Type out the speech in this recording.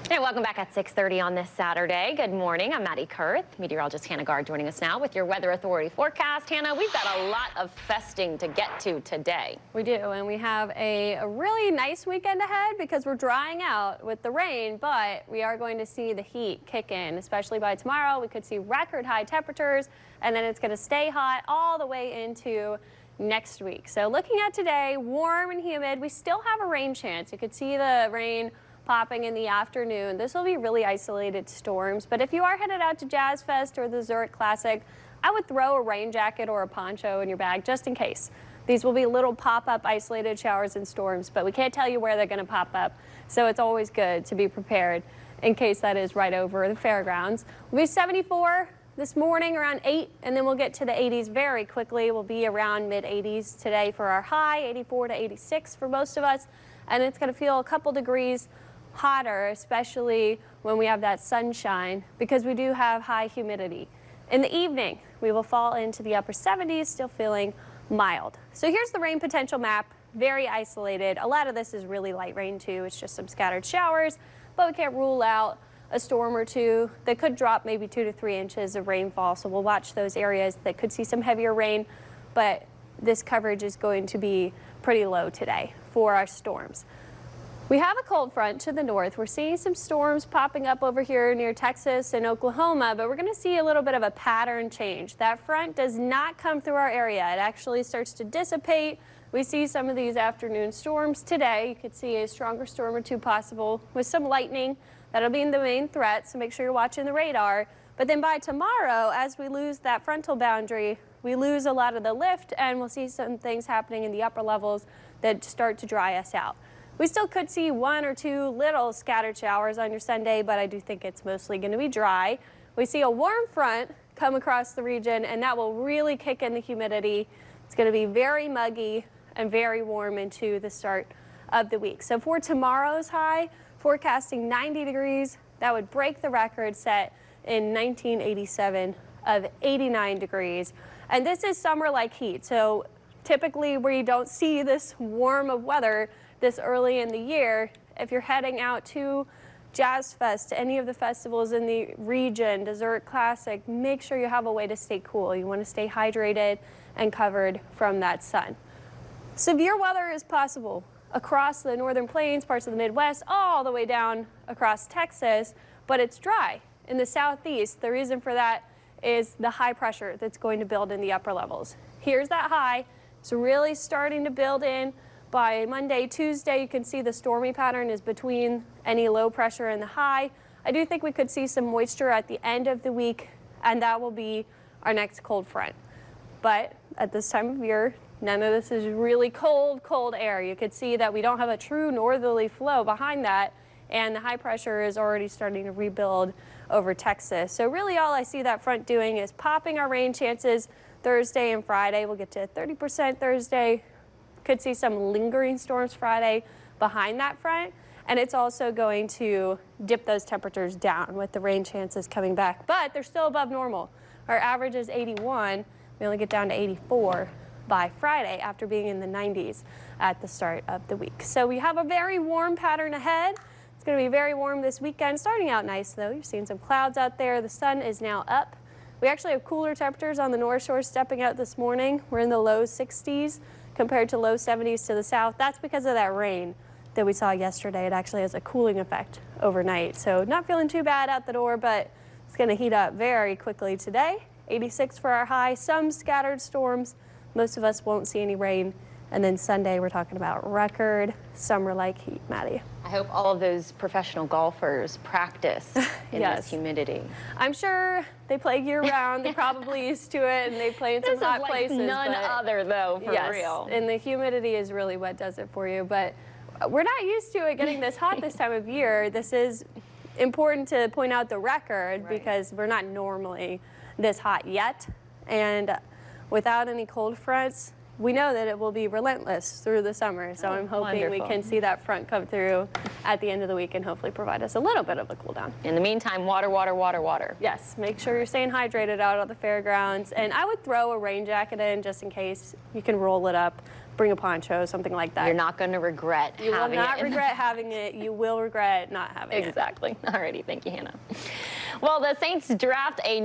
Hey, welcome back at 6:30 on this Saturday. Good morning. I'm Maddie Kurth. Meteorologist Hannah Gard joining us now with your Weather Authority forecast. Hannah, we've got a lot of festing to get to today. We do, and we have a really nice weekend ahead because we're drying out with the rain, but we are going to see the heat kick in, especially by tomorrow. We could see record high temperatures, and then it's going to stay hot all the way into next week. So looking at today, warm and humid. We still have a rain chance. You could see the rain popping in the afternoon. This will be really isolated storms, but if you are headed out to Jazz Fest or the Zurich Classic, I would throw a rain jacket or a poncho in your bag just in case. These will be little pop-up isolated showers and storms, but we can't tell you where they're going to pop up, so it's always good to be prepared in case that is right over the fairgrounds. We'll be 74 this morning, around 8, and then we'll get to the 80s very quickly. We'll be around mid-80s today for our high, 84 to 86 for most of us, and it's going to feel a couple degrees hotter, especially when we have that sunshine, because we do have high humidity. In the evening, we will fall into the upper 70s, still feeling mild. So here's the rain potential map, very isolated. A lot of this is really light rain too. It's just some scattered showers, but we can't rule out a storm or two that could drop maybe 2 to 3 inches of rainfall. So we'll watch those areas that could see some heavier rain, but this coverage is going to be pretty low today for our storms. We have a cold front to the north. We're seeing some storms popping up over here near Texas and Oklahoma, but we're going to see a little bit of a pattern change. That front does not come through our area. It actually starts to dissipate. We see some of these afternoon storms today. You could see a stronger storm or two possible with some lightning. That'll be the main threat, so make sure you're watching the radar. But then by tomorrow, as we lose that frontal boundary, we lose a lot of the lift, and we'll see some things happening in the upper levels that start to dry us out. We still could see 1 or 2 little scattered showers on your Sunday, but I do think it's mostly going to be dry. We see a warm front come across the region, and that will really kick in the humidity. It's going to be very muggy and very warm into the start of the week. So for tomorrow's high, forecasting 90 degrees. That would break the record set in 1987 of 89 degrees. And this is summer-like heat. So typically where you don't see this warm of weather this early in the year, if you're heading out to Jazz Fest, any of the festivals in the region, Zurich Classic, make sure you have a way to stay cool. You want to stay hydrated and covered from that sun. Severe weather is possible across the northern plains, parts of the Midwest, all the way down across Texas, but it's dry in the southeast. The reason for that is the high pressure that's going to build in the upper levels. Here's that high. It's really starting to build in. By Monday, Tuesday, you can see the stormy pattern is between any low pressure and the high. I do think we could see some moisture at the end of the week, and that will be our next cold front. But at this time of year, none of this is really cold air. You could see that we don't have a true northerly flow behind that, and the high pressure is already starting to rebuild over Texas. So really all I see that front doing is popping our rain chances Thursday and Friday. We'll get to 30% Thursday. Could see some lingering storms Friday behind that front, and it's also going to dip those temperatures down with the rain chances coming back, but they're still above normal. Our average is 81. We only get down to 84 by Friday after being in the 90s at the start of the week. So we have a very warm pattern ahead. It's going to be very warm this weekend, starting out nice though. You're seeing some clouds out there. The sun is now up. We actually have cooler temperatures on the North Shore stepping out this morning. We're in the low 60s. Compared to low 70s to the south. That's because of that rain that we saw yesterday. It actually has a cooling effect overnight. So not feeling too bad out the door, but it's going to heat up very quickly today. 86 for our high, some scattered storms. Most of us won't see any rain. And then Sunday, we're talking about record summer-like heat, Maddie. I hope all of those professional golfers practice in this humidity. I'm sure they play year-round. They're probably used to it, and they play in some hot places. None other, though, for real. And the humidity is really what does it for you. But we're not used to it getting this hot this time of year. This is important to point out the record because we're not normally this hot yet. And without any cold fronts, we know that it will be relentless through the summer. So I'm hoping we wonderful. can see that front come through at the end of the week and hopefully provide us a little bit of a cool down. In the meantime, water, water, water, water. Yes, make sure you're staying hydrated out at the fairgrounds. And I would throw a rain jacket in just in case. You can roll it up, bring a poncho, something like that. You're not going to regret You will having not it. regret having it. You will regret not having it. Exactly. All righty. Thank you, Hannah. Well, the Saints draft a new